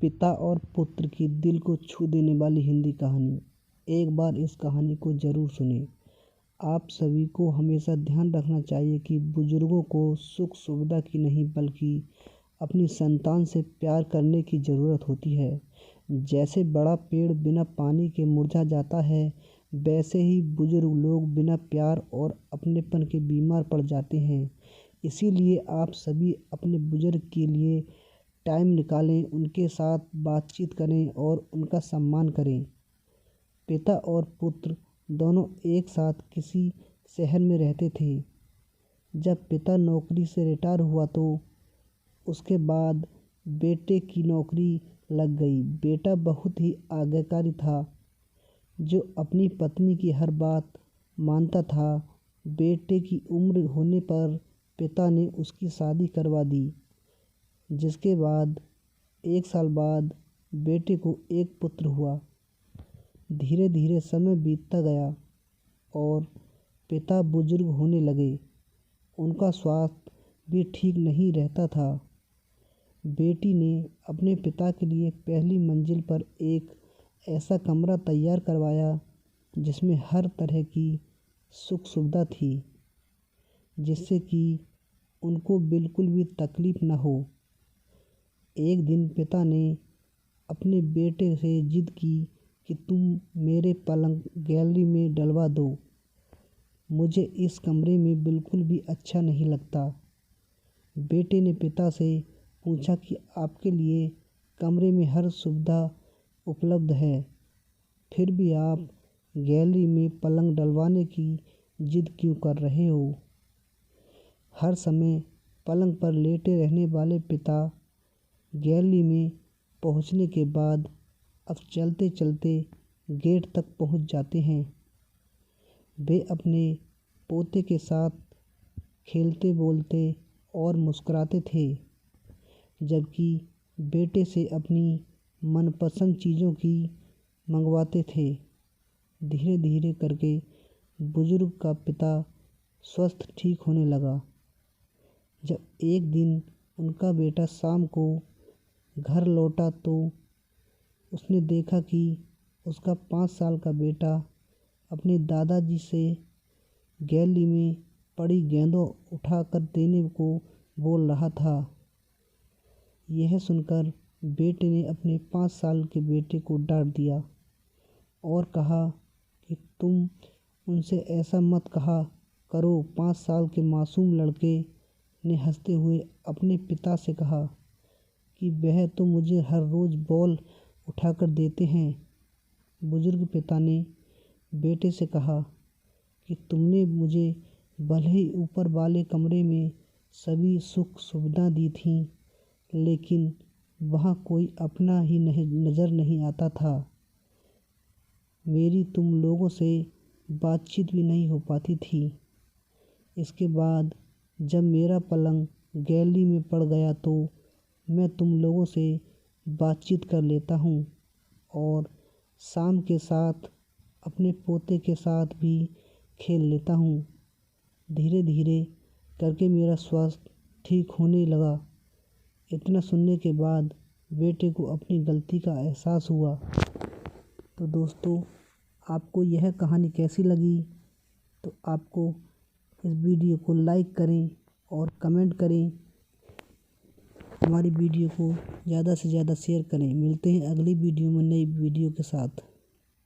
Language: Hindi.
पिता और पुत्र की दिल को छू देने वाली हिंदी कहानी। एक बार इस कहानी को ज़रूर सुनें। आप सभी को हमेशा ध्यान रखना चाहिए कि बुजुर्गों को सुख सुविधा की नहीं बल्कि अपनी संतान से प्यार करने की ज़रूरत होती है। जैसे बड़ा पेड़ बिना पानी के मुरझा जाता है, वैसे ही बुजुर्ग लोग बिना प्यार और अपनेपन के बीमार पड़ जाते हैं। इसीलिए आप सभी अपने बुजुर्ग के लिए टाइम निकालें, उनके साथ बातचीत करें और उनका सम्मान करें। पिता और पुत्र दोनों एक साथ किसी शहर में रहते थे। जब पिता नौकरी से रिटायर हुआ तो उसके बाद बेटे की नौकरी लग गई। बेटा बहुत ही आज्ञाकारी था, जो अपनी पत्नी की हर बात मानता था। बेटे की उम्र होने पर पिता ने उसकी शादी करवा दी, जिसके बाद 1 साल बाद बेटे को एक पुत्र हुआ। धीरे धीरे समय बीतता गया और पिता बुजुर्ग होने लगे। उनका स्वास्थ्य भी ठीक नहीं रहता था। बेटी ने अपने पिता के लिए पहली मंजिल पर एक ऐसा कमरा तैयार करवाया जिसमें हर तरह की सुख सुविधा थी, जिससे कि उनको बिल्कुल भी तकलीफ न हो। एक दिन पिता ने अपने बेटे से जिद की कि तुम मेरे पलंग गैलरी में डलवा दो। मुझे इस कमरे में बिल्कुल भी अच्छा नहीं लगता। बेटे ने पिता से पूछा कि आपके लिए कमरे में हर सुविधा उपलब्ध है, फिर भी आप गैलरी में पलंग डलवाने की जिद क्यों कर रहे हो? हर समय पलंग पर लेटे रहने वाले पिता गैलरी में पहुंचने के बाद अब चलते चलते गेट तक पहुंच जाते हैं। वे अपने पोते के साथ खेलते बोलते और मुस्कुराते थे, जबकि बेटे से अपनी मनपसंद चीज़ों की मंगवाते थे। धीरे धीरे करके बुजुर्ग का पिता स्वास्थ्य ठीक होने लगा। जब एक दिन उनका बेटा शाम को घर लौटा तो उसने देखा कि उसका 5 साल का बेटा अपने दादाजी से गैलरी में पड़ी गेंदों उठाकर देने को बोल रहा था। यह सुनकर बेटे ने अपने 5 साल के बेटे को डांट दिया और कहा कि तुम उनसे ऐसा मत कहा करो। 5 साल के मासूम लड़के ने हंसते हुए अपने पिता से कहा कि वह तो मुझे हर रोज़ बॉल उठाकर देते हैं। बुजुर्ग पिता ने बेटे से कहा कि तुमने मुझे भले ही ऊपर वाले कमरे में सभी सुख सुविधा दी थी, लेकिन वहाँ कोई अपना ही नज़र नहीं आता था। मेरी तुम लोगों से बातचीत भी नहीं हो पाती थी। इसके बाद जब मेरा पलंग गैलरी में पड़ गया तो मैं तुम लोगों से बातचीत कर लेता हूँ और शाम के साथ अपने पोते के साथ भी खेल लेता हूँ। धीरे धीरे करके मेरा स्वास्थ्य ठीक होने लगा। इतना सुनने के बाद बेटे को अपनी गलती का एहसास हुआ। तो दोस्तों, आपको यह कहानी कैसी लगी? तो आपको इस वीडियो को लाइक करें और कमेंट करें। हमारी वीडियो को ज़्यादा से ज़्यादा शेयर करें। मिलते हैं अगली वीडियो में नई वीडियो के साथ।